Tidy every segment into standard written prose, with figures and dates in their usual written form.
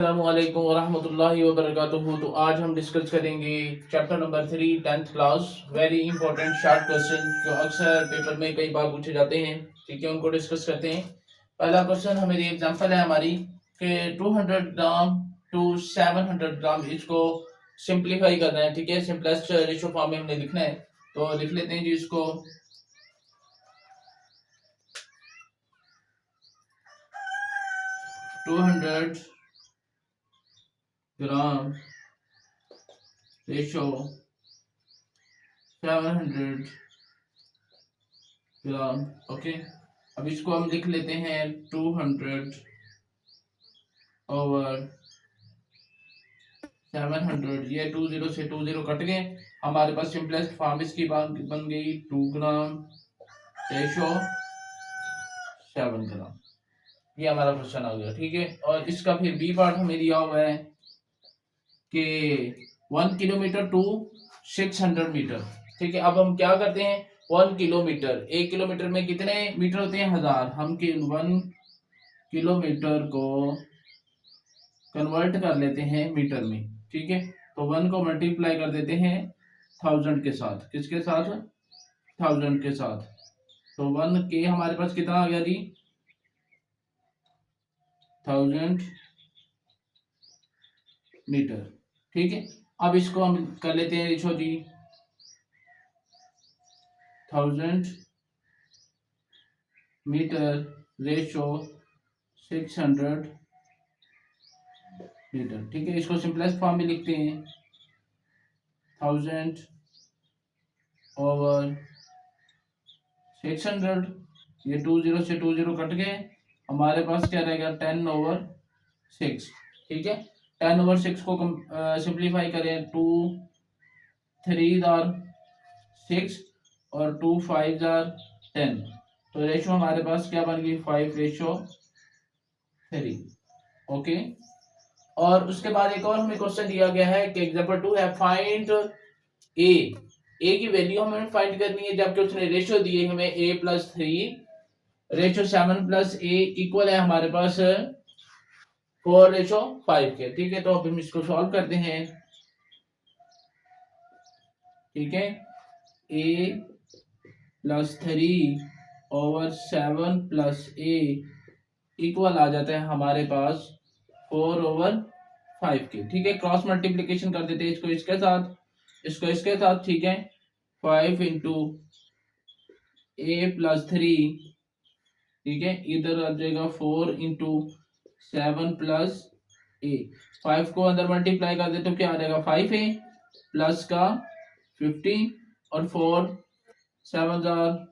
अस्सलामुअलैकुम वरहमतुल्लाहि वबरकातुहू। तो आज हम डिस्कस करेंगे chapter number 3 10th class. Very important short question जो अक्सर पेपर में कई बार पूछे जाते हैं, ठीक है, उनको डिस्कस करते हैं। पहला क्वेश्चन हमारी एग्जांपल है हमारी कि 200 ग्राम टू 700 ग्राम, इसको सिंप्लीफाई करना है, ठीक है, सिंपलेस्ट रेशियो फॉर्म में हमने लिखना है। तो लिख लेते हैं जी इसको। 200 ग्राम रेशो 700 ग्राम। ओके, अब इसको हम लिख लेते हैं 200 ओवर 700। ये 20 से 20 कट गए, हमारे पास सिंपलेस्ट फॉर्म इसकी बन गई 2 ग्राम रेशो 7 ग्राम। ये हमारा क्वेश्चन आ गया, ठीक है। और इसका फिर बी पार्ट हमें दिया हुआ है कि 1 किलोमीटर टू 600 मीटर, ठीक है। अब हम क्या करते हैं, 1 किलोमीटर, 1 किलोमीटर में कितने मीटर होते हैं, 1000। हम 1 किलोमीटर को कन्वर्ट कर लेते हैं मीटर में, ठीक है। तो 1 को मल्टीप्लाई कर देते हैं 1000 के साथ। किसके साथ, 1000 के साथ। तो 1 के हमारे पास कितना आ गया जी, 1000 मीटर, ठीक है। अब इसको हम कर लेते हैं रेशो जी, 1000 मीटर रेशो 600 मीटर, ठीक है। इसको सिंपलेस्ट फॉर्म में लिखते हैं 1000 ओवर 600। ये 20 से 20 कट गए, हमारे पास क्या रहेगा 10 ओवर 6, ठीक है। 10 ओवर 6 को सिंप्लीफाई करें, 2 3 आर 6 और 2 5 आर 10। तो रेशो हमारे पास क्या बन गई, 5:3। ओके, और उसके बाद एक और हमें क्वेश्चन दिया गया है कि एग्जांपल 2 है, फाइंड ए की वैल्यू हमें फाइंड करनी है, जबकि उसने रेशियो दिए हमें a+3 रेशो 7+a इक्वल है हमारे पास 4:5 के, ठीक है। तो अब हम इसको सॉल्व करते हैं, ठीक है। a+3/7+a इक्वल आ जाता है हमारे पास 4/5 के, ठीक है। क्रॉस मल्टीप्लीकेशन कर देते हैं इसको इसके साथ, इसको इसके साथ, ठीक है। 5 इंटू a+3, ठीक है, इधर आ जाएगा 4 इंटू 7+a। 5 को अंदर मल्टीप्लाई कर दे तो क्या आ जाएगा, 5a प्लस का 50 और 4 7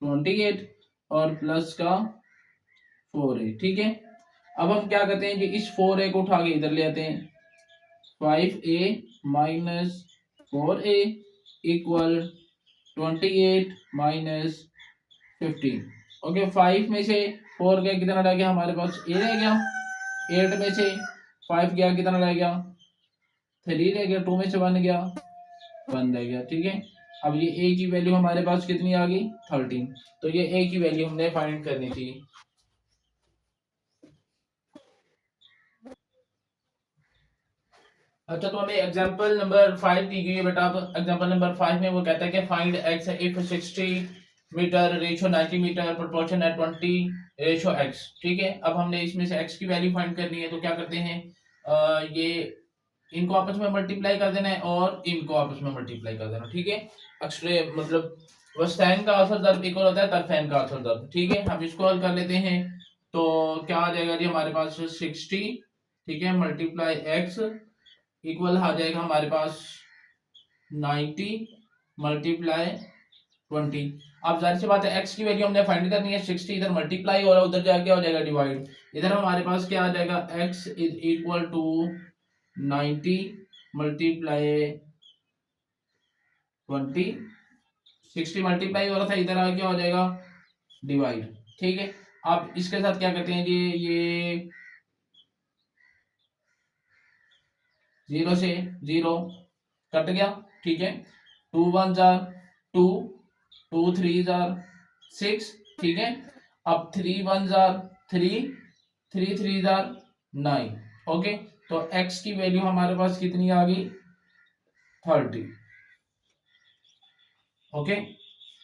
28 और प्लस का 4a, ठीक है। अब हम क्या करते हैं जी, इस 4a को उठा के इधर ले आते हैं, 5a minus 4a equal 28 minus 15। Okay, 5 में से 4 गया, कितना रह गया हमारे पास, a रह गया। 8 में से 5 गया, कितना रह गया, 3 रह गया। 2 में से 1 गया, 1 रह गया, ठीक है। अब ये a की वैल्यू हमारे पास कितनी आ गई, 13। तो ये a की वैल्यू हमने फाइंड करनी थी। अच्छा, तो हमें एग्जांपल नंबर 5 दी गई है बेटा। अब एग्जांपल नंबर 5 में वो कहता है कि find x if 60 metre ratio 90 metre proportion at 20 ratio x, ठीक है। अब हमने इसमें से x की वैल्यू फाइंड करनी है, तो क्या करते हैं, ये इनको आपस में मल्टीप्लाई कर देना है और इनको आपस में मल्टीप्लाई कर देना, ठीक है। अक्सरे मतलब वस्तैन का औसत दर्ब इक्वल होता है तरफैन का औसत दर्ब, ठीक है। हम इसको हल कर लेते हैं, तो क्या आ जाएगा जी हमारे पास 60, ठीक है, मल्टीप्लाई x इक्वल आ जाएगा हमारे पास 90 मल्टीप्लाई 20। अब जाहिर सी बात है x की वैल्यू हमने फाइंड करनी है, 60 इधर मल्टीप्लाई और उधर जाके हो जाएगा डिवाइड। इधर हमारे पास क्या आ जाएगा, x is equal to 90 multiply 20। 60 multiply हो रहा था, इधर आ क्या हो जाएगा, डिवाइड, ठीक है। अब इसके साथ क्या करते हैं जी, ये 0 से 0 कट गया, ठीक है। 2 1 2, 2 3 6, ठीक है। अब 3 1 3, 3 3 9, ओके। तो x की वैल्यू हमारे पास कितनी आ गई 30। ओके,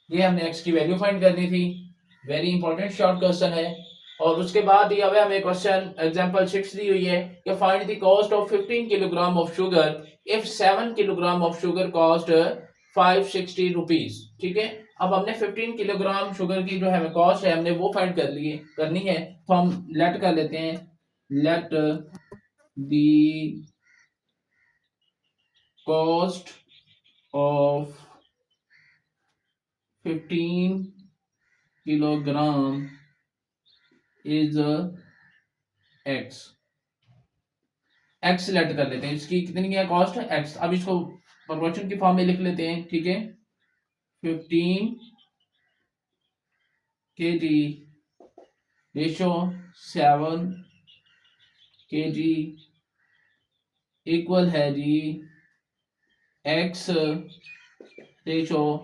ये हमने x की वैल्यू फाइंड करनी थी। वेरी इंपॉर्टेंट शॉर्ट क्वेश्चन है। और उसके बाद दिया हुआ हमें क्वेश्चन एग्जांपल 6 दी हुई है कि find the cost of 15 kilogram of sugar if 7 kilogram of sugar cost 560 rupees. ठीक है, अब हमने 15 किलोग्राम शुगर की जो है कॉस्ट है हमने वो फाइंड करनी है। तो हम लेट कर लेते हैं, let the cost of 15 kilogram is x let कर लेते हैं। इसकी कितनी है कॉस्ट एक्स। अब इसको प्रोपोर्शन की फॉर्म में लिख लेते हैं। ठीक है, 15 kg रेशो 7 kg इक्वल है जी एक्स रेशो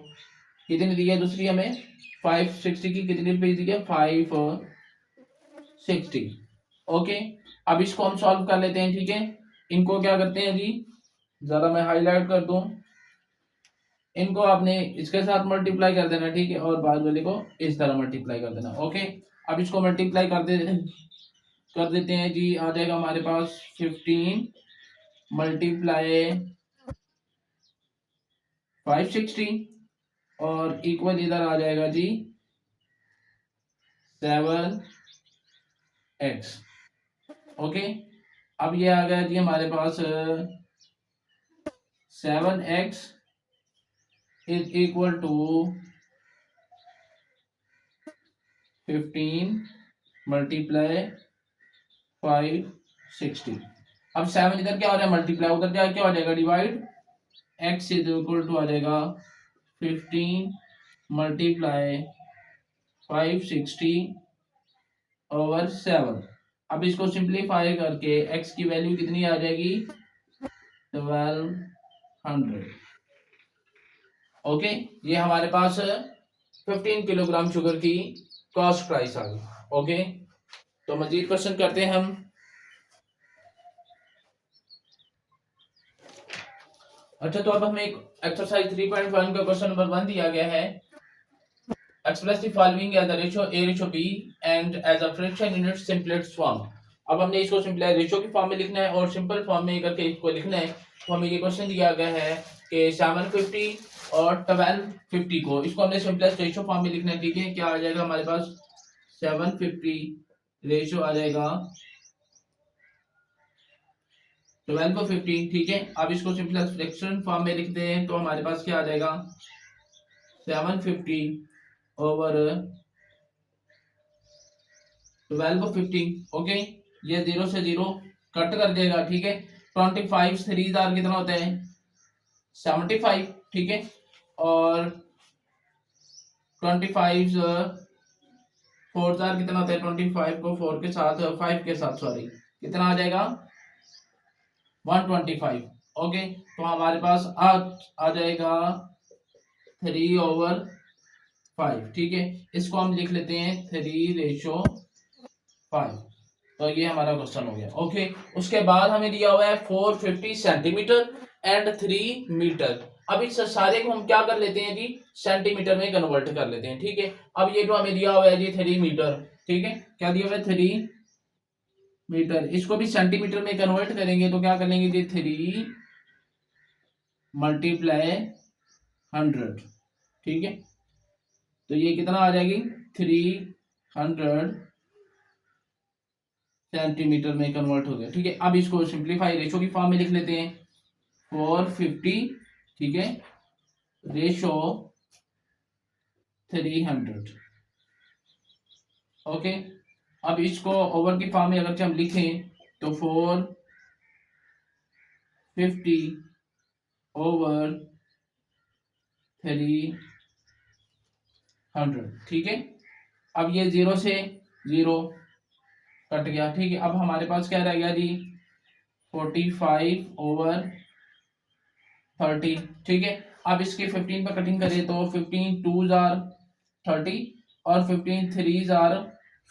कितनी दी है दूसरी हमें 560 की कितनी रुपीज दी है 560। ओके, अब इसको हम सॉल्व कर लेते हैं। ठीक है, इनको क्या करते हैं जी, जरा मैं हाईलाइट कर दूं, इनको आपने इसके साथ मल्टीप्लाई कर देना। ठीक है, और बाद वाले को इस तरह मल्टीप्लाई कर देना। ओके, अब इसको मल्टीप्लाई कर देते हैं जी। आ जाएगा हमारे पास 15 मल्टीप्लाई 560 और इक्वल इधर आ जाएगा जी 7x। ओके, अब ये आ गया जी हमारे पास 7x is equal to 15 multiply 560। अब 7 इधर क्या हो जाएगा मल्टीप्लाई, उधर क्या हो जाएगा divide, x is equal to आ जाएगा 15 मल्टीप्लाई 560 ओवर 7। अब इसको सिंप्लीफाई करके x की वैल्यू कितनी आ जाएगी 1200। ओके, ये हमारे पास 15 किलोग्राम शुगर की कॉस्ट प्राइस आ गई। ओके, तो मजीद क्वेश्चन करते हैं हम। अच्छा, तो अब हमें एक एक्सरसाइज 3.1 का क्वेश्चन नंबर 1 दिया गया है। Express the following as a ratio a ratio b and as a fraction in its simplest form. अब हमने इसको सिंपल रेशियो की फॉर्म में लिखना है और सिंपल फॉर्म में करके इसको लिखना है। तो हमें ये क्वेश्चन दिया गया है कि 750 और 1250 को इसको हमने सिंपलेस्ट रेशियो फॉर्म में लिखना है। ठीक है, क्या आ जाएगा हमारे पास 750 रेशियो आ जाएगा 1250। ठीक है, अब इसको सिंपलेस्ट फ्रैक्शन फॉर्म में लिखते हैं। तो हमारे पास क्या आ जाएगा 750 ओवर 1250। ओके, ये 0 से 0 कट कर देगा। ठीक है, 25 3 जार कितना होता है 75। ठीक है, और 25 4 जार कितना होता है 25 को 4 के साथ 5 के साथ सॉरी कितना आ जाएगा 125। ओके, तो हमारे पास आ जाएगा 3 ओवर 5। ठीक है, इसको हम लिख लेते हैं 3 रेशो 5। तो ये हमारा क्वेश्चन हो गया। ओके, उसके बाद हमें दिया हुआ है 450 सेंटीमीटर एंड 3 मीटर। अब इस सारे को हम क्या कर लेते हैं जी सेंटीमीटर में कन्वर्ट कर लेते हैं। ठीक है, अब ये जो हमें दिया हुआ है जी 3 मीटर। ठीक है, क्या दिया हुआ है 3 मीटर, इसको भी सेंटीमीटर में कन्वर्ट करेंगे तो क्या करेंगे जी 3 मल्टीप्लाई 100। ठीक है, तो ये कितना आ जाएगी 300 सेंटीमीटर में कन्वर्ट हो गया। ठीक है, अब इसको सिंप्लीफाई रेशो की फॉर्म में लिख लेते हैं 450। ठीक है, रेशो 300। ओके, अब इसको ओवर की फॉर्म में अगर हम लिखें तो 450 ओवर 300। ठीक है, अब ये 0 से 0 कट गया। ठीक है, अब हमारे पास क्या रह गया जी 45 ओवर 30। ठीक है, अब इसके 15 पर कटिंग करें तो 15 2 जार 30 और 15 3 जार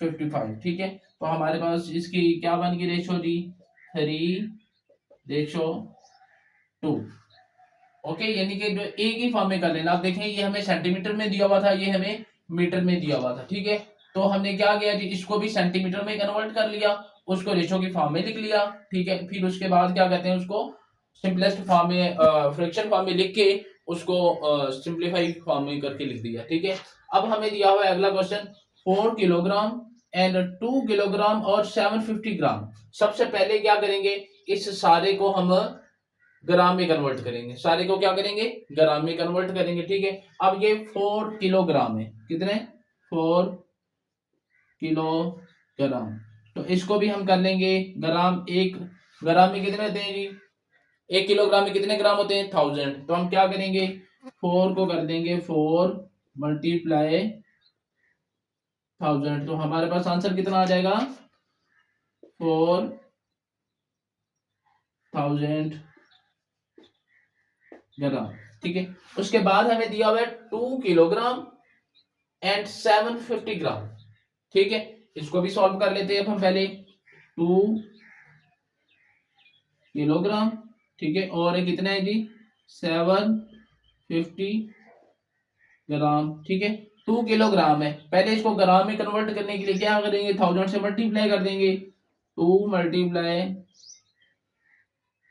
55। ठीक है, तो हमारे पास इसकी क्या बन गई रेशो जी 3:2। ओके, यानी कि जो एक ही फॉर्म में कर लेना। आप देखें ये हमें सेंटीमीटर में दिया हुआ था, ये हमें मीटर में दिया हुआ था, ठीक है। तो हमने क्या किया जी, इसको भी सेंटीमीटर में कन्वर्ट कर लिया, उसको रेशो की फॉर्म में लिख लिया, ठीक है। फिर उसके बाद क्या कहते हैं, उसको सिंपलेस्ट फॉर्म में, फ्रैक्शन फॉर्म में लिख के उसको सिंप्लीफाई फॉर्म में करके लिख दिया, ठीक है। अब हमें दिया हुआ है अगला क्वेश्चन, 4 किलोग्राम एंड 2 किलोग्राम और 750 ग्राम। सबसे पहले क्या करेंगे, इस सारे को हम ग्राम में कन्वर्ट करेंगे, सारे को क्या करेंगे, ग्राम में कन्वर्ट करेंगे, ठीक है। अब ये 4 किलोग्राम है, कितने, 4 किलोग्राम। तो इसको भी हम कर लेंगे ग्राम, एक ग्राम में कितने होते हैं जी, 1 किलोग्राम में कितने ग्राम होते हैं, 1000। तो हम क्या करेंगे, 4 को कर देंगे 4 मल्टीप्लाई 1000। तो हमारे पास आंसर कितना आ जाएगा, 4000 ग्राम, ठीक है। उसके बाद हमें दिया हुआ है 2 किलोग्राम एंड 750 ग्राम, ठीक है। इसको भी सॉल्व कर लेते हैं अब हम पहले, 2 किलोग्राम, ठीक है, और ये कितना है जी, 750 ग्राम, ठीक है। 2 किलोग्राम है, पहले इसको ग्राम में कन्वर्ट करने के लिए क्या करेंगे, 1000 से मल्टीप्लाई कर देंगे, 2 मल्टीप्लाई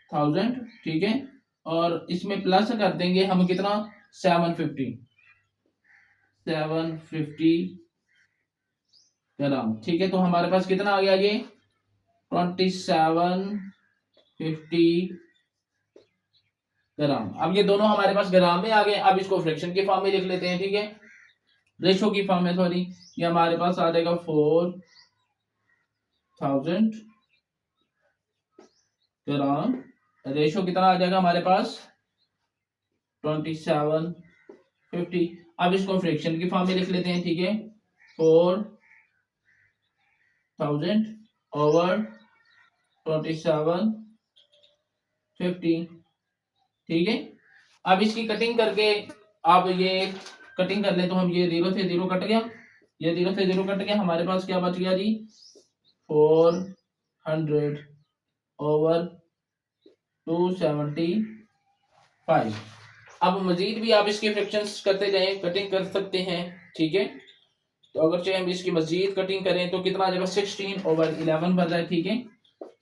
1000, ठीक है। और इसमें प्लस कर देंगे हम कितना, 750 ग्राम, ठीक है। तो हमारे पास कितना आ गया ये, 2750 ग्राम। अब ये दोनों हमारे पास ग्राम में आ गए। अब इसको फ्रैक्शन के फॉर्म में लिख लेते हैं, ठीक है, रेशो की फॉर्म में, सॉरी। ये हमारे पास आ जाएगा 4000 ग्राम, रेशो कितना आ जाएगा हमारे पास, 2750। अब इसको फ्रैक्शन की फॉर्म में लिख लेते हैं, ठीक है, 4000 ओवर 2750, ठीक है। अब इसकी कटिंग करके आप ये कटिंग कर ले, तो हम ये 0 से 0 कट गया, ये 0 से 0 कट गया, हमारे पास क्या बच गया जी, 400 ओवर 275। अब मजीद भी आप इसकी फ्रैक्शंस करते जाएं, कटिंग कर सकते हैं, ठीक है। तो अगर चाहे हम इसकी मजीद कटिंग करें तो कितना आ जाएगा, 16 ओवर 11 बन रहा है, ठीक है।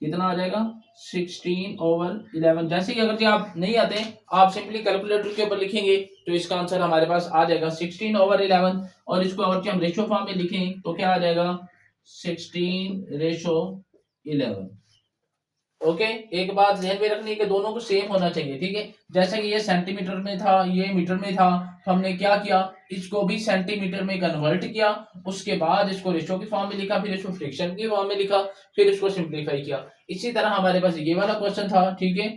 कितना आ जाएगा, 16 ओवर 11। जैसे ही अगर आप नहीं आते, आप सिंपली कैलकुलेटर के ऊपर लिखेंगे तो इसका आंसर हमारे पास आ जाएगा 16 ओवर 11। और इसको अगर हम रेशो फॉर्म में लिखें तो क्या आ जाएगा, 16:11। ओके, एक बात ध्यान में रखनी है कि दोनों को सेम होना चाहिए, ठीक है। जैसे कि ये सेंटीमीटर में था, ये मीटर में था, तो हमने क्या किया, इसको भी सेंटीमीटर में कन्वर्ट किया, उसके बाद इसको रेशो की फॉर्म में लिखा, फिर इसको फ्रैक्शन की फॉर्म में लिखा, फिर इसको सिंप्लीफाई किया। इसी तरह हमारे पास ये वाला क्वेश्चन था, ठीक है,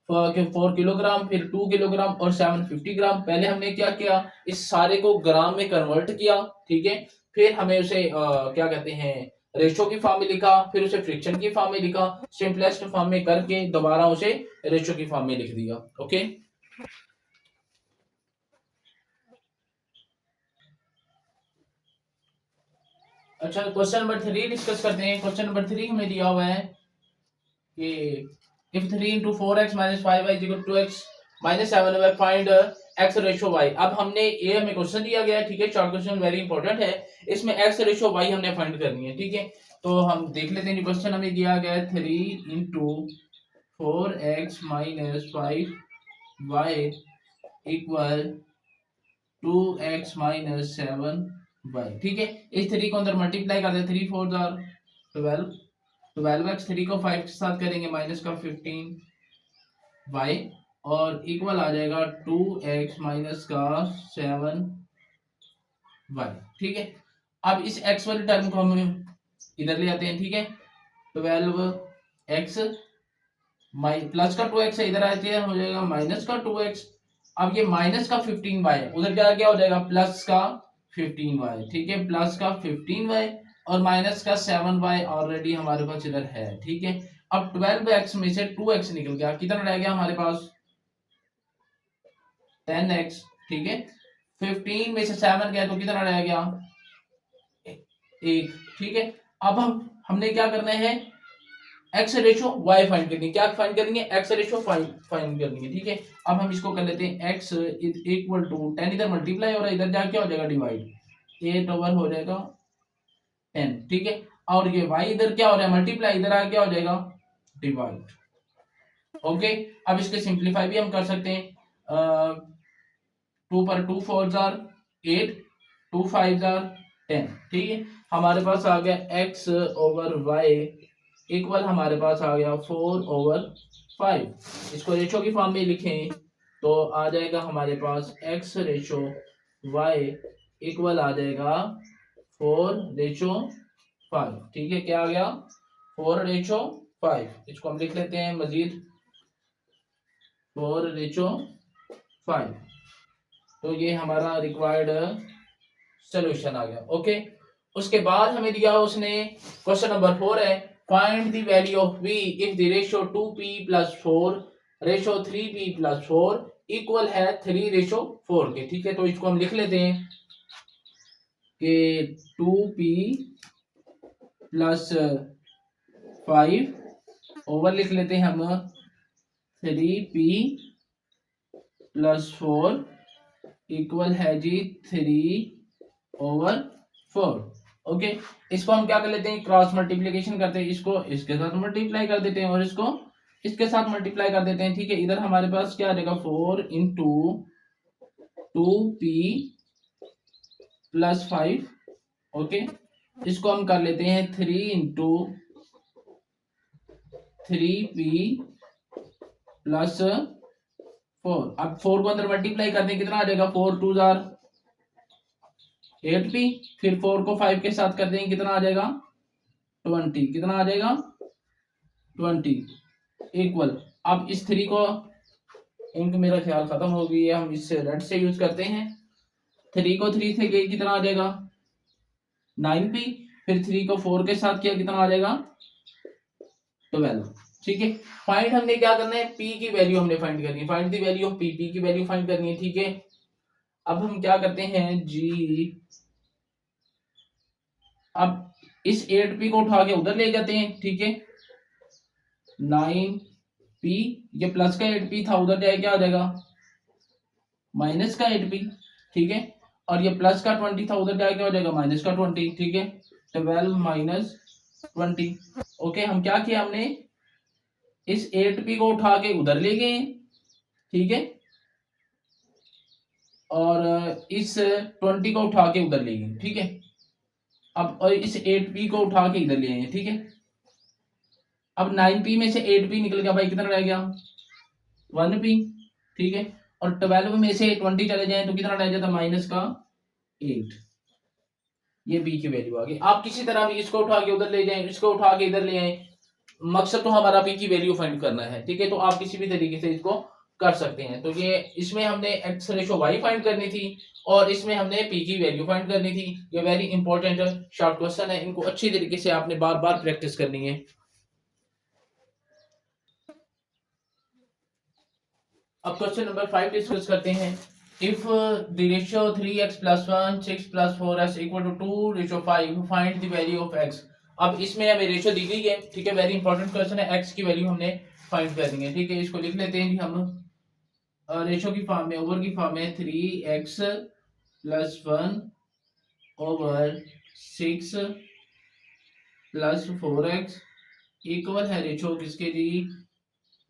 4 किलोग्राम, फिर 2 किलोग्राम और 750 ग्राम। पहले हमने क्या किया, इस सारे को ग्राम में कन्वर्ट किया, ठीक है। फिर हमें उसे क्या कहते हैं, रेशो की फॉर्म में लिखा, फिर उसे फ्रिक्शन की फॉर्म में लिखा, सिंपलेस्ट फॉर्म में करके दोबारा उसे रेशो की फॉर्म में लिख दिया। ओके, अच्छा, क्वेश्चन नंबर 3 डिस्कस करते हैं। क्वेश्चन नंबर 3 हमें दिया हुआ है कि if 3 into 4x minus 5y is equal to x minus 7y, find x ratio y। अब हमने ये हमें क्वेश्चन दिया गया है, ठीक है, शॉर्ट क्वेश्चन वेरी इंपॉर्टेंट है, इसमें x रेशो y हमने फाइंड करनी है, ठीक है। तो हम देख लेते हैं, क्वेश्चन हमें दिया गया है 3 into 4x minus 5y equal 2x minus 7y, ठीक है। इस 3 को अंदर मल्टीप्लाई कर दे, 3 4 12, 12x, 3 को 5 के साथ करेंगे माइनस का 15y, और इक्वल आ जाएगा 2x माइनस का 7y, ठीक है। अब इस x वाली टर्म को हम इधर ले आते हैं, ठीक है। 12x प्लस का 2x इधर आते हैं, हो जाएगा माइनस का 2x। अब ये माइनस का 15y उधर क्या हो जाएगा, प्लस का 15y, ठीक है, प्लस का 15y और माइनस का 7y ऑलरेडी हमारे पास इधर है, ठीक है। अब 12x में से 2x निकल गया, कितना रह गया हमारे पास, 10x, ठीक है। 15 में से 7 गया तो कितना रह गया, 1, ठीक है। अब हमने क्या करना है, एक्स रेशो वाई फाइंड करनी है। क्या फाइंड करनी है? एक्स रेशो फाइंड करनी है, ठीक है। अब हम इसको कर लेते हैं एक्स इज इक्वल टू 10, इधर मल्टीप्लाई हो रहा है, इधर जाके क्या हो जाएगा डिवाइड, 8 ओवर हो जाएगा 10, ठीक है। और ये y इधर क्या हो रहा है मल्टीप्लाई, इधर आके क्या हो जाएगा डिवाइड। ओके, अब इसके सिंप्लीफाई भी हम कर सकते हैं। 2 पर 2 4 जार 8, 2 5 जार 10, ठीक है। हमारे पास आ गया x ओवर y इक्वल हमारे पास आ गया 4 ओवर 5। इसको रेशो की फॉर्म में लिखें तो आ जाएगा हमारे पास x रेशो y इक्वल आ जाएगा 4 रेशो 5, ठीक है। क्या आ गया 4 रेशो 5। इसको हम लिख लेते हैं मजीद 4 रेशो 5। तो ये हमारा रिक्वायर्ड सोल्यूशन आ गया। ओके, उसके बाद हमें दिया उसने क्वेश्चन नंबर 4 है, find the value of v if the ratio 2p plus 4 ratio 3p plus 4 equal है 3 रेशियो 4 के, ठीक है। तो इसको हम लिख लेते हैं कि 2p प्लस 5 ओवर लिख लेते हैं हम 3p प्लस 4 इक्वल है जी 3 ओवर 4। ओके, इसको हम क्या कर लेते हैं क्रॉस मल्टीप्लीकेशन करते हैं, इसको इसके साथ मल्टीप्लाई कर देते हैं और इसको इसके साथ मल्टीप्लाई कर देते हैं, ठीक है। इधर हमारे पास क्या आ जाएगा 4 इंटू 2p प्लस 5। ओके, इसको हम कर लेते हैं 3 इंटू 3p प्लस 4। अब 4 को अंदर मल्टीप्लाई कर दें कितना आ जाएगा 4 2 जार 8p, फिर 4 को 5 के साथ कर देंगे कितना आ जाएगा 20, कितना आ जाएगा 20 इक्वल। अब इस 3 को, इंक मेरा ख्याल खत्म हो गई है, हम इससे रेड से यूज करते हैं। 3 को 3 से गई कितना आ जाएगा 9p, फिर 3 को 4 के साथ किया कितना आ जाएगा 12, ठीक है। फाइंड हमने क्या करना है p की वैल्यू हमने फाइंड करनी है, find the value of p की वैल्यू फाइंड करनी है, ठीक है। अब हम क्या करते हैं जी, अब इस 8p को उठा के उधर ले जाते हैं, ठीक है। 9p, ये प्लस का 8p था, उधर जाए क्या आ जाएगा माइनस का 8p, ठीक है। और ये प्लस का 20 था, उधर जाए क्या हो जाएगा माइनस का 20, ठीक है। 12 माइनस 20। ओके, हम क्या किया हमने इस 8p को उठा के उधर ले गए, ठीक है। और इस 20 को उठा के उधर ले गए, ठीक है। अब और इस 8p को उठा के इधर ले आए, ठीक है। अब 9p में से 8p निकल गया भाई, कितना रह गया 1p, ठीक है। और 12 में से 20 चले जाए तो कितना रह जाता माइनस का 8। ये b की वैल्यू आ गई। आप किसी तरह भी इसको उठा के उधर ले जाएं, इसको उठा के इधर ले आए, मकसद तो हमारा p की वैल्यू फाइंड करना है, ठीक है। तो आप किसी भी तरीके से इसको कर सकते हैं। तो ये इसमें हमने x रेशो y फाइंड करनी थी और इसमें हमने p की वैल्यू फाइंड करनी थी। ये वेरी इंपॉर्टेंट शॉर्ट क्वेश्चन है, इनको अच्छी तरीके से आपने बार बार प्रैक्टिस करनी है। अब क्वेश्चन नंबर 5 डिस्कस करते हैं। If the ratio 3x plus 1 6 plus 4x equal to 2 ratio 5 find the value of x। अब इसमें हमें रेशियो दी गई है, ठीक है। वेरी इंपॉर्टेंट क्वेश्चन है, x की वैल्यू हमने फाइंड करनी है, ठीक है। इसको लिख लेते हैं जी हम रेशियो की फॉर्म में, ओवर की फॉर्म में 3x plus 1 over 6 plus 4x equal है रेशियो किसके जी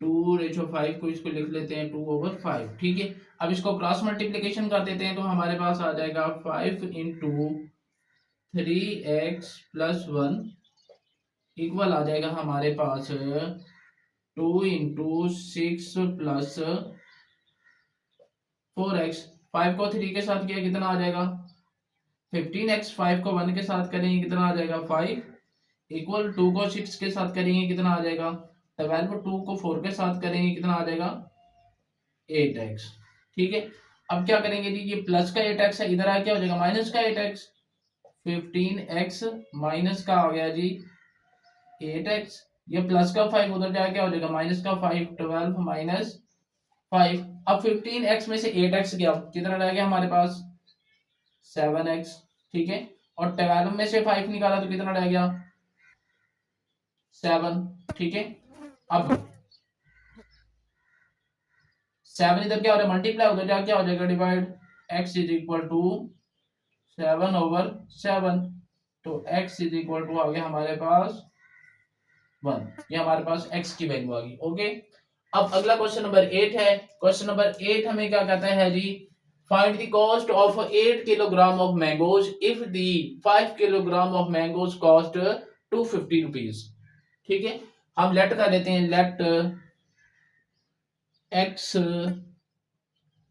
2 रेशो 5 को इसको लिख लेते हैं 2 ओवर 5, ठीक है। अब इसको क्रॉस मल्टीप्लिकेशन कर देते हैं तो हमारे पास आ जाएगा 5 इंटू 3x प्लस 1 इक्वल आ जाएगा हमारे पास 2 इंटू 6 प्लस 4x। 5 को 3 के साथ किया कितना आ जाएगा 15x, 5 को 1 के साथ करेंगे कितना आ जाएगा 5 इक्वल 2 को 6 के साथ करेंगे कितना आ जाएगा 12, 2 को 4 के साथ करेंगे कितना आ जाएगा 8x, ठीक है। अब क्या करेंगे जी, ये प्लस का 8x है, इधर आ क्या हो जाएगा माइनस का 8x, 15x माइनस का आ गया जी 8x, ये प्लस का 5 उधर जाके क्या हो जाएगा माइनस का 5, 12 माइनस 5। अब 15x में से 8x गया कितना रह गया हमारे पास 7x, ठीक है। और 12 में से 5 निकाला तो कितना रह गया 7, ठीक है। अब 7 इधर क्या हो रहा है, मल्टीप्लाई होकर जा क्या हो जाएगा, divide. x is equal to 7/7, तो x इज इक्वल टू आ गया हमारे पास 1, ये हमारे पास x की वैल्यू आ गई। ओके, अब अगला क्वेश्चन नंबर 8 है। क्वेश्चन नंबर 8 हमें क्या कहता है ji, find the cost of 8 kilogram of mangoes if the 5 kilogram of mangoes cost 250 rupees. ठीक है, हम लेट कर लेते हैं, let x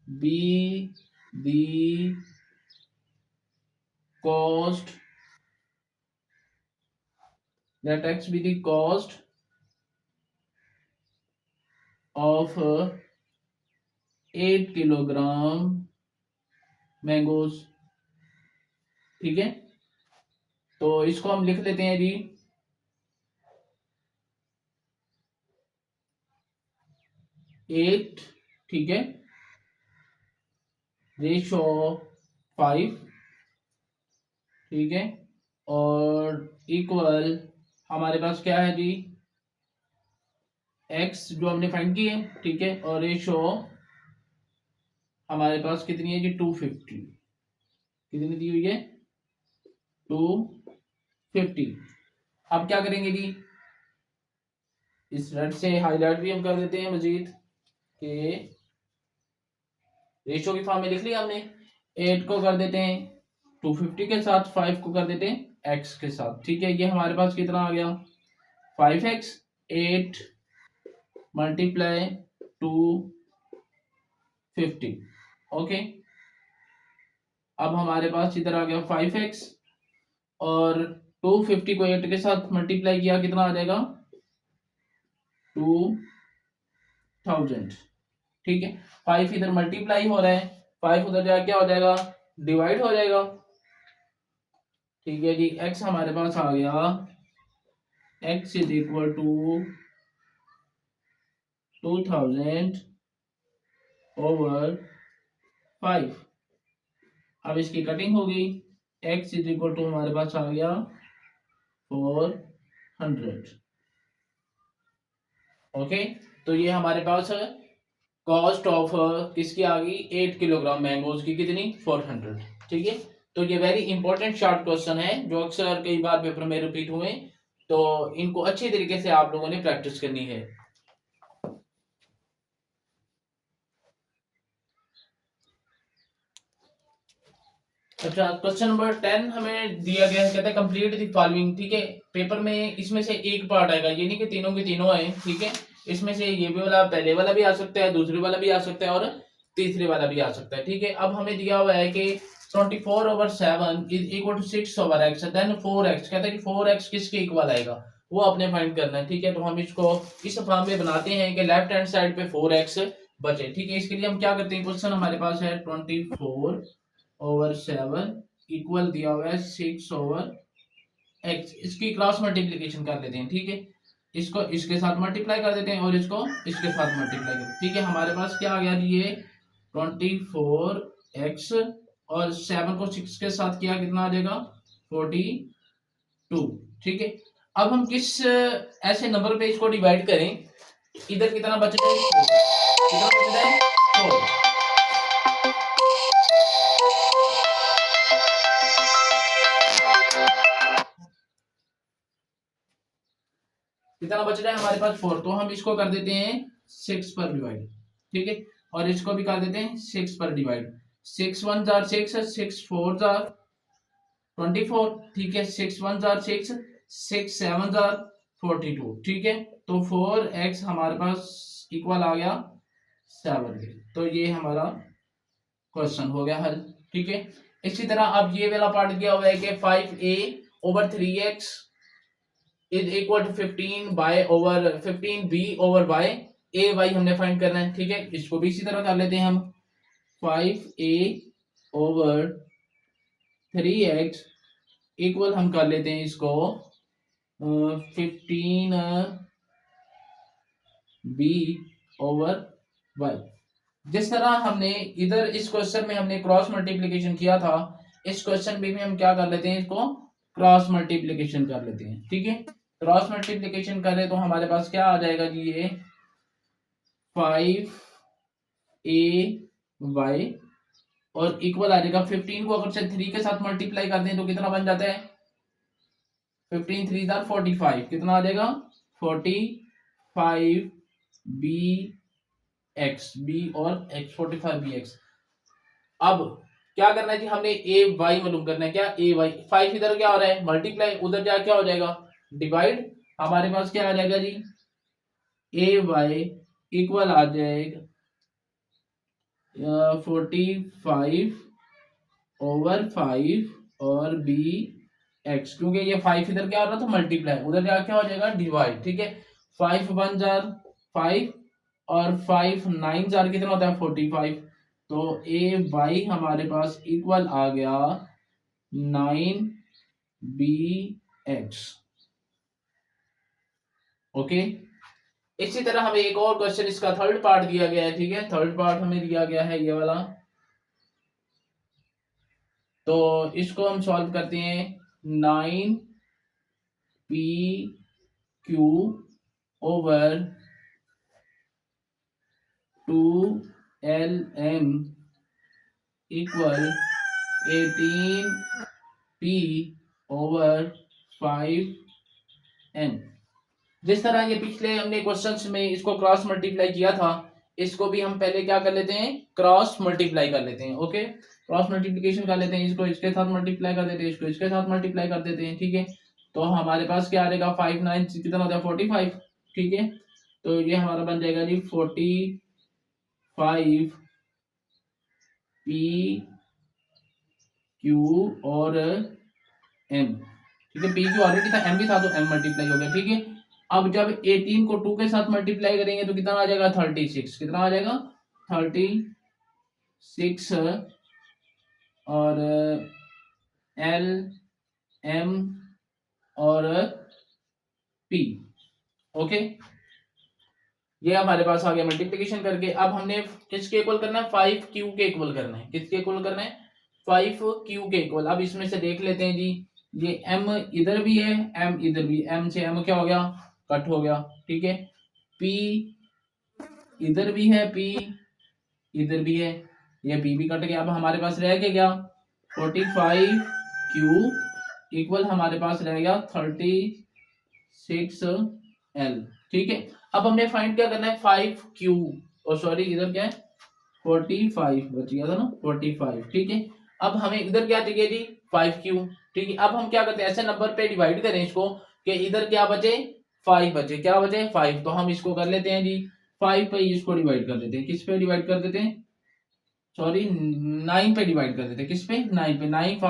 be the cost, let x be the cost of 8 kilogram mangoes. ठीक है, तो इसको हम लिख लेते हैं जी 8, ठीक है, रेशो 5, ठीक है, और इक्वल हमारे पास क्या है जी, x जो हमने फाइंड की है, ठीक है, और रेशो हमारे पास कितनी है जी, 250, कितनी दी हुई है, 250। अब क्या करेंगे जी, इस रेड से हाईलाइट भी हम कर देते हैं मजीद के रेशो की फॉर्म में लिख लिया हमने। 8 को कर देते हैं 250 के साथ, 5 को कर देते हैं x के साथ। ठीक है, ये हमारे पास कितना आ गया, 5x, 8 मल्टीप्लाई 250। ओके, अब हमारे पास इधर आ गया 5x, और 250 को 8 के साथ मल्टीप्लाई किया, कितना आ जाएगा, 2000। ठीक है, 5 इधर मल्टीप्लाई हो रहा है, 5 उधर जाके क्या हो जाएगा, डिवाइड हो जाएगा। ठीक है जी, x हमारे पास आ गया, x is equal to 2000 over 5। अब इसकी कटिंग होगी, x इज इक्वल टू हमारे पास आ गया 400। ओके, तो ये हमारे पास कॉस्ट ऑफ किसकी आ गई, 8 किलोग्राम मैंगोज की, कितनी, 400। ठीक है, तो ये वेरी इंपॉर्टेंट शॉर्ट क्वेश्चन है जो अक्सर कई बार पेपर में रिपीट हुए, तो इनको अच्छी तरीके से आप लोगों ने प्रैक्टिस करनी है। अच्छा, क्वेश्चन नंबर 10 हमें दिया गया है, कहता है कंप्लीट द फॉलोइंग। ठीक है, पेपर में इसमें से एक पार्ट आएगा, ये नहीं कि तीनों के तीनों आए। ठीक है, इसमें से ये भी वाला, पहले वाला भी आ सकता है, दूसरे वाला भी आ सकता है, और तीसरे वाला भी आ सकता है। ठीक है, अब हमें दिया हुआ है कि 24/7 is equal to 6/x, then 4x। कहता है कि 4x किसके इक्वल आएगा, वो आपने फाइंड करना है। ठीक है, तो हम इसको इस फॉर्म में बनाते हैं कि लेफ्ट हैंड साइड पे 4x बचे। ठीक है, इसके लिए हम क्या करते हैं, क्वेश्चन हमारे पास है 24/7 इक्वल दिया हुआ है 6/x, इसकी क्रॉस मल्टीप्लीकेशन कर लेते हैं। ठीक है, इसको इसके साथ मल्टीप्लाई कर देते हैं और इसको इसके साथ मल्टीप्लाई कर। ठीक है, हमारे पास क्या आ गया जी, ये 24x और 7 को 6 के साथ किया, कितना आ जाएगा, 42। ठीक है, अब हम किस ऐसे नंबर पे इसको डिवाइड करें, इधर कितना बच रहा है, कितना बच रहा है, 4। कितना बच रहा है हमारे पास, 4, तो हम इसको कर देते हैं 6 पर डिवाइड। ठीक है, और इसको भी कर देते हैं 6 पर डिवाइड। 6 1 jar 6, 6 4 jar 24। ठीक है, 6 1 जार 6, 6 7 जार 42। ठीक है, तो 4x हमारे पास इक्वल आ गया 7 के, तो ये हमारा क्वेश्चन हो गया हल। ठीक है, इसी तरह अब ये वाला पार्ट दिया हुआ है कि 5a/3x is equal to 15b/y, A Y हमने फाइंड करना है। ठीक है, इसको भी इसी तरह कर लेते हैं हम, 5a/3x इक्वल हम कर लेते हैं इसको 15b/y। जिस तरह हमने इधर इस क्वेश्चन में हमने क्रॉस मल्टीप्लीकेशन किया था, इस क्वेश्चन में भी हम क्या कर लेते हैं, इसको क्रॉस मल्टीप्लीकेशन कर लेते हैं। ठीक है, क्रॉस मल्टीप्लीकेशन करें तो हमारे पास क्या आ जाएगा जी, ये 5ay और इक्वल आ जाएगा 15 को अगर से 3 के साथ मल्टीप्लाई कर दें तो कितना बन जाता है, 15 3 45, कितना आ जाएगा 45 बी एक्स, बी और एक्स 45 बी एक्स। अब क्या करना है जी, हमने ए वाई मालूम करना है, क्या ए वाई, 5 इधर क्या हो रहा है मल्टीप्लाई, उधर जा क्या हो जाएगा डिवाइड, हमारे पास क्या आ जाएगा जी ए वाई इक्वल आ जाएगा 45 ओवर 5 और बी एक्स, क्योंकि ये 5 इधर क्या हो रहा था मल्टीप्लाई, उधर जा क्या हो जाएगा डिवाइड, ठीक है। 5 1 जार 5 और 5 9 जार कितना होता है 45, तो ए वाई हमारे पास इक्वल आ गया 9 बी एक्स। ओके, इसी तरह हमें एक और क्वेश्चन इसका थर्ड पार्ट दिया गया है, ठीक है, थर्ड पार्ट हमें दिया गया है ये वाला, तो इसको हम सॉल्व करते हैं 9 P Q over 2LM equal 18P over 5N। जिस तरह ये पिछले हमने क्वेश्चंस में इसको क्रॉस मल्टीप्लाई किया था, इसको भी हम पहले क्या कर लेते हैं क्रॉस मल्टीप्लाई कर लेते हैं। ओके, क्रॉस मल्टीप्लिकेशन कर लेते हैं, इसको इसके साथ मल्टीप्लाई कर देते हैं, इसको इसके साथ मल्टीप्लाई कर देते हैं, ठीक है। तो हमारे पास क्या आ जाएगा 5 9 कितना होता है 45, ठीक है। तो ये हमारा बन जाएगा जी 45 पी क्यू और एम, ठीक है, पी क्यू ऑलरेडी था, एम भी था, तो एम मल्टीप्लाई हो गया, ठीक है। अब जब 18 को 2 के साथ मल्टीप्लाई करेंगे तो कितना आ जाएगा 36, कितना आ जाएगा 36 और एल एम और पी। ओके, ये हमारे पास आ गया मल्टीप्लिकेशन करके। अब हमने किसके इक्वल करना है 5q के इक्वल करना है, किसके इक्वल करना है 5q के इक्वल। अब इसमें से देख लेते हैं जी, ये m इधर भी है, m इधर भी, m से m क्या हो गया कट हो गया, ठीक है। p इधर भी है, p इधर भी है, ये p भी कट गया। अब हमारे पास रह गया 45q इक्वल हमारे पास रह गया 36l, ठीक है। अब हमने फाइंड क्या करना है 5q, और सॉरी इधर क्या है 45 बच गया था ना 45, ठीक है। अब हमें इधर क्या चाहिए जी 5q, ठीक है। अब हम क्या करते हैं ऐसे नंबर पे डिवाइड करें इसको कि इधर क्या बचे 5 बचे, क्या बचे 5, तो हम इसको कर लेते हैं जी 5 पे इसको डिवाइड कर देते हैं, किस पे डिवाइड कर देते हैं सॉरी 9 पे डिवाइड कर देते हैं, किस पे 9 पे, 9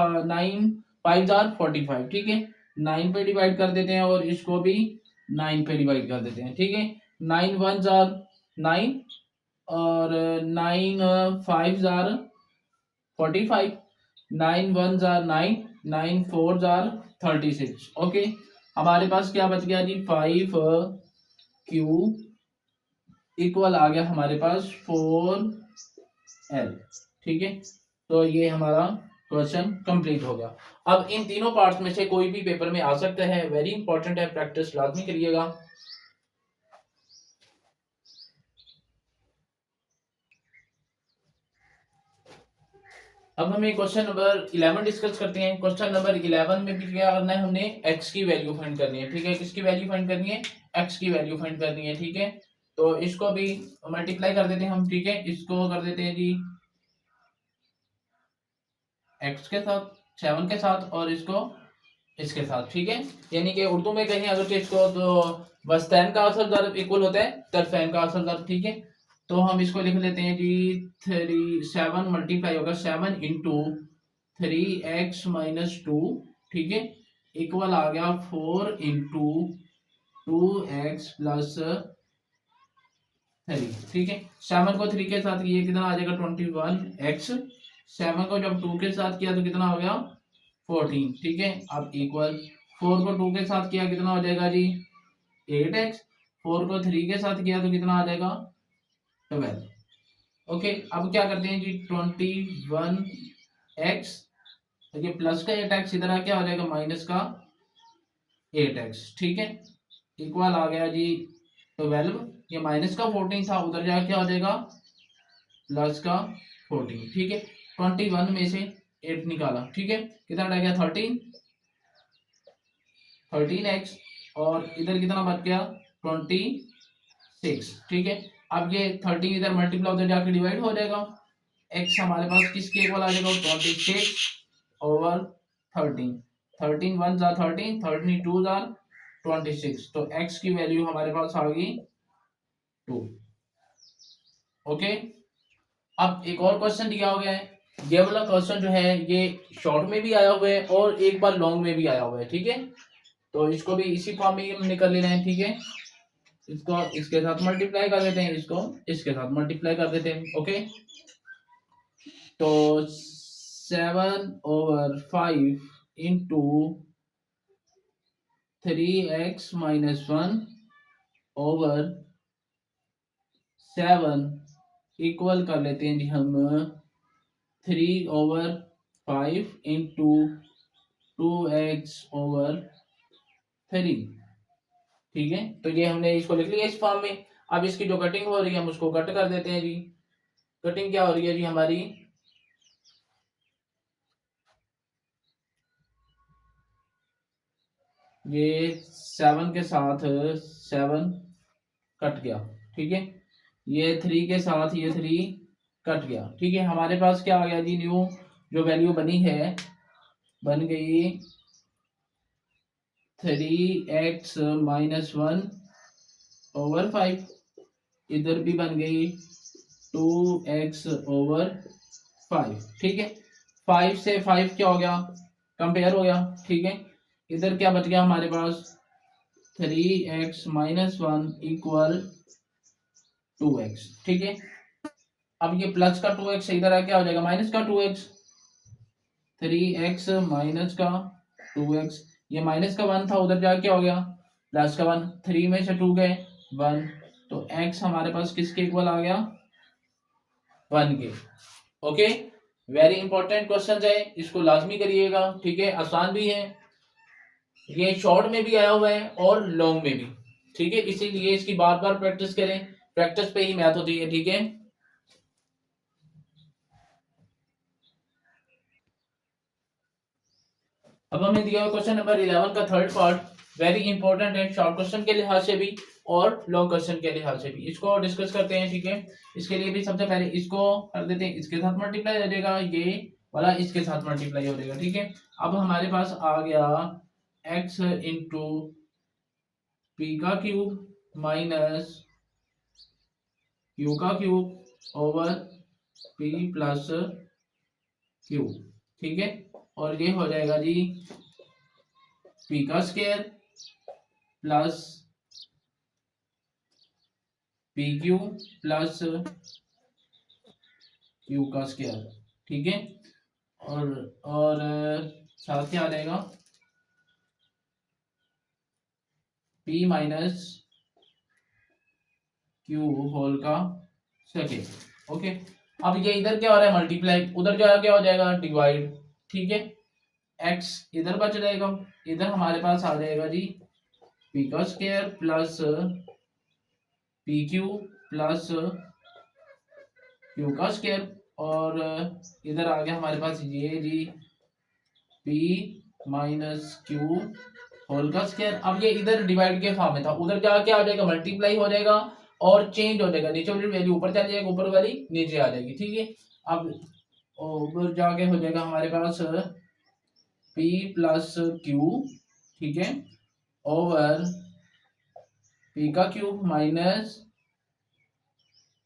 5 जार 45, ठीक है। 9 पे डिवाइड कर देते हैं और इसको भी 9 पे डिवाइड कर देते हैं, ठीक है। 9 1 जार 9 और 9 5 जार 45, 9 1 जार 9, 9 4 जार 36। ओके, हमारे पास क्या बच गया जी 5q इक्वल आ गया हमारे पास 4l, ठीक है। तो ये हमारा क्वेश्चन कंप्लीट हो गया। अब इन तीनों पार्ट्स में से कोई भी पेपर में आ सकता है, वेरी इंपॉर्टेंट है, प्रैक्टिस लाजमी करिएगा। अब हमें क्वेश्चन नंबर 11 डिस्कस करते हैं। क्वेश्चन नंबर 11 में भी क्या करना है, हमने x की वैल्यू फाइंड करनी है, ठीक है। किसकी वैल्यू फाइंड करनी है x की वैल्यू फाइंड करनी है, ठीक है। तो इसको भी मल्टीप्लाई कर देते हैं हम, ठीक है। इसको कर देते हैं जी x के साथ 7 के साथ और इसको इसके साथ, ठीक है। यानी कि उर्दू में कहीं अगर इसको तो बस तैन का असल ज़र्ब इक्वल होता है तरफैन का असल ज़र्ब, ठीक है। तो हम इसको लिख लेते हैं जी 7 मल्टीप्लाई होगा 7 इंटू 3x माइनस 2, ठीक है, इक्वल आ गया 4 इंटू 2x प्लस 3, ठीक है। 7 को 3 के साथ ये कितना आ जाएगा 21x, 7 को जब 2 के साथ किया तो कितना हो गया 14, ठीक है। अब इक्वल 4 को 2 के साथ किया कितना हो जाएगा जी 8x, 4 को 3 के साथ किया तो कितना आ जाएगा 12। ओके, अब क्या करते हैं जी 21x, ये प्लस का 8x इधर क्या हो जाएगा माइनस का 8x, ठीक है, इक्वल आ गया जी 12। ये माइनस का 14 था, उधर जाके क्या हो जाएगा प्लस का 14, ठीक है। 21 में से 8 निकाला, ठीक है, कितना रह गया 13x, और इधर कितना बच गया 26, ठीक है। अब ये 13 इधर मल्टीप्लाई उधर जाके डिवाइड हो जाएगा, x हमारे पास किसके इक्वल आ जाएगा 26 ओवर 13, 13 1 जा 13, 13 2 जा 26, तो x की वैल्यू हमारे पास आ गई 2। ओके, अब एक और क्वेश्चन दिया हो गया है। ये वाला क्वेश्चन जो है ये शॉर्ट में भी आया हुआ है और एक बार लॉन्ग में भी आया हुआ है, ठीक है। तो इसको भी इसी फॉर्म में हम निकल लेना है, ठीक है। इसको इसके साथ मल्टीप्लाई कर देते हैं, इसको इसके साथ मल्टीप्लाई कर देते हैं। ओके, तो 7/5 इंटू 3x-1 ओवर 7 इक्वल कर लेते हैं जी हम 3/5 इंटू 2x/3, ठीक है। तो ये हमने इसको लिख लिया इस फॉर्म में। अब इसकी जो कटिंग हो रही है हम उसको कट कर देते हैं जी। कटिंग क्या हो रही है जी हमारी, ये 7 के साथ 7 कट गया, ठीक है। ये 3 के साथ ये 3 कट गया, ठीक है। हमारे पास क्या आ गया जी, न्यू जो वैल्यू बनी है, बन गई 3x-1/5, इधर भी बन गई 2x/5, ठीक है। 5 से 5 क्या हो गया, कंपेयर हो गया, ठीक है। इधर क्या बच गया हमारे पास 3x-1 इक्वल 2x, ठीक है। अब ये प्लस का 2x इधर आ क्या हो जाएगा माइनस का 2x, 3x माइनस का 2x, ये माइनस का 1 था उधर जाके क्या हो गया प्लस का 1, 3 में से 2 गए 1, तो x हमारे पास किसके इक्वल आ गया 1 के। ओके, वेरी इंपॉर्टेंट क्वेश्चन है, इसको लाजमी करिएगा, ठीक है। आसान भी है, ये शॉर्ट में भी आया हुआ है और लॉन्ग में भी, ठीक है। इसीलिए इसकी बार बार प्रैक्टिस करें, प्रैक्टिस पे ही मैथ होती है, ठीक है। अब हमें दिया हुआ क्वेश्चन नंबर 11 का थर्ड पार्ट, वेरी इंपॉर्टेंट है शॉर्ट क्वेश्चन के लिहाज से भी और लॉन्ग क्वेश्चन के लिहाज से भी। इसको डिस्कस करते हैं, ठीक है। इसके लिए भी सबसे पहले इसको कर देते हैं, इसके साथ मल्टीप्लाई हो जाएगा, ये वाला इसके साथ मल्टीप्लाई हो जाएगा, ठीक है। अब हमारे पास आ गया x इंटू पी का क्यूब माइनस क्यू का cube over P plus Q, ठीक है। और ये हो जाएगा जी पी का square plus P Q plus Q का स्क्वायर, ठीक है। और साथ क्या आ जाएगा पी माइनस क्यू होल का सेकेंड। ओके, अब ये इधर क्या हो रहा है मल्टीप्लाई, उधर जो है क्या हो जाएगा डिवाइड, ठीक है। x इधर बच जाएगा, इधर हमारे पास आ जाएगा जी पी का square plus P Q plus Q का स्क्वायर, और इधर आ गया हमारे पास ये जी पी माइनस क्यू होल का स्क्वायर। अब ये इधर डिवाइड के फॉर्म में था, उधर जाके आ जाएगा मल्टीप्लाई हो जाएगा और चेंज हो जाएगा, नीचे वाली वैल्यू ऊपर चल जाएगा, ऊपर वाली नीचे आ जाएगी, ठीक है। अब ऊपर जाके हो जाएगा हमारे पास p प्लस क्यू, ठीक है, ओवर p का क्यूब माइनस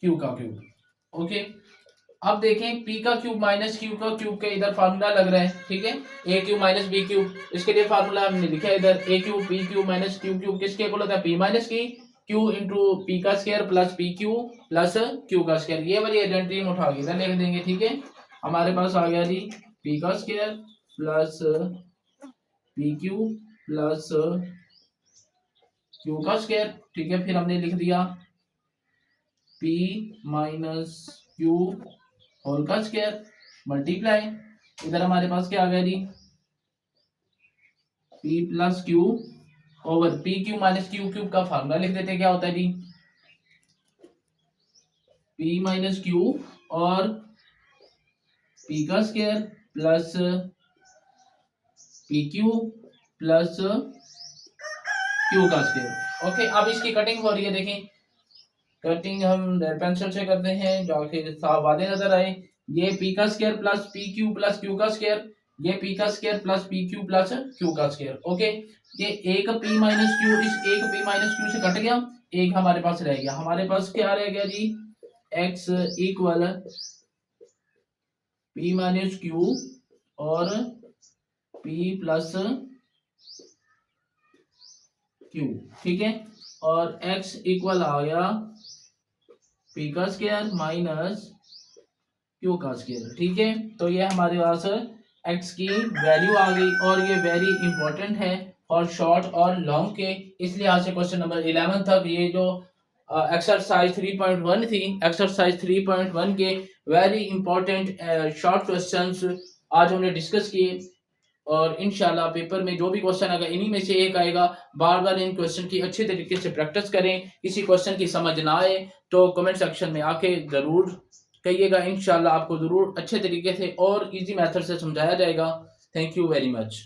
q का क्यूब। ओके, अब देखें p का क्यूब माइनस q का क्यूब के इधर फार्मूला लग रहा है, ठीक है। a cube minus B cube, इसके लिए फार्मूला हमने लिखा है इधर a cube b cube minus q cube किसके इक्वल होता है p माइनस की q इंटू p का square plus p Q plus q का स्क्वायर। ये वाली आइडेंटिटी हम उठा के इधर लिख देंगे, ठीक है। हमारे पास आ गया जी p का square plus p Q plus q का स्क्वायर, ठीक है। फिर हमने लिख दिया p माइनस q होल का स्क्वायर मल्टीप्लाई, इधर हमारे पास क्या आ गया जी p plus Q over P Q minus Q cube का फार्मूला लिख देते हैं, क्या होता है जी, पी माइनस क्यू और पी का square plus P Q plus Q का स्क्वायर। ओके, अब इसकी कटिंग हो रही है, देखें कटिंग हम पेंसिल से करते हैं जाके साफ वादे नजर आए। ये पी का square plus P Q plus Q का स्क्वायर, ये पी का square plus P Q plus Q का स्क्वायर। ओके, ये एक पी माइनस क्यू इस एक पी माइनस क्यू से कट गया, एक हमारे पास रह गया, हमारे पास क्या रह गया ji, x equal p minus q और पी प्लस क्यू, ठीक है, और x इक्वल आ गया पी का स्क्वायर माइनस क्यू का स्क्वायर, ठीक है। तो ये हमारे पास x की वैल्यू आ गई और ये वेरी इंपॉर्टेंट है और शॉर्ट और लॉन्ग के, इसलिए आज से क्वेश्चन नंबर 11 तक ये जो एक्सरसाइज 3.1 थी, एक्सरसाइज 3.1 के वेरी इंपॉर्टेंट शॉर्ट क्वेश्चंस आज हमने डिस्कस किए। और इंशाल्लाह पेपर में जो भी क्वेश्चन अगर इन्हीं में से एक आएगा, बार बार इन क्वेश्चन की अच्छी तरीके से प्रैक्टिस करें, किसी क्वेश्चन की समझ ना आए तो कमेंट सेक्शन में आके ज़रूर कहिएगा, इंशाल्लाह आपको ज़रूर अच्छे तरीके से और इजी मेथड से समझाया जाएगा। Thank you very much.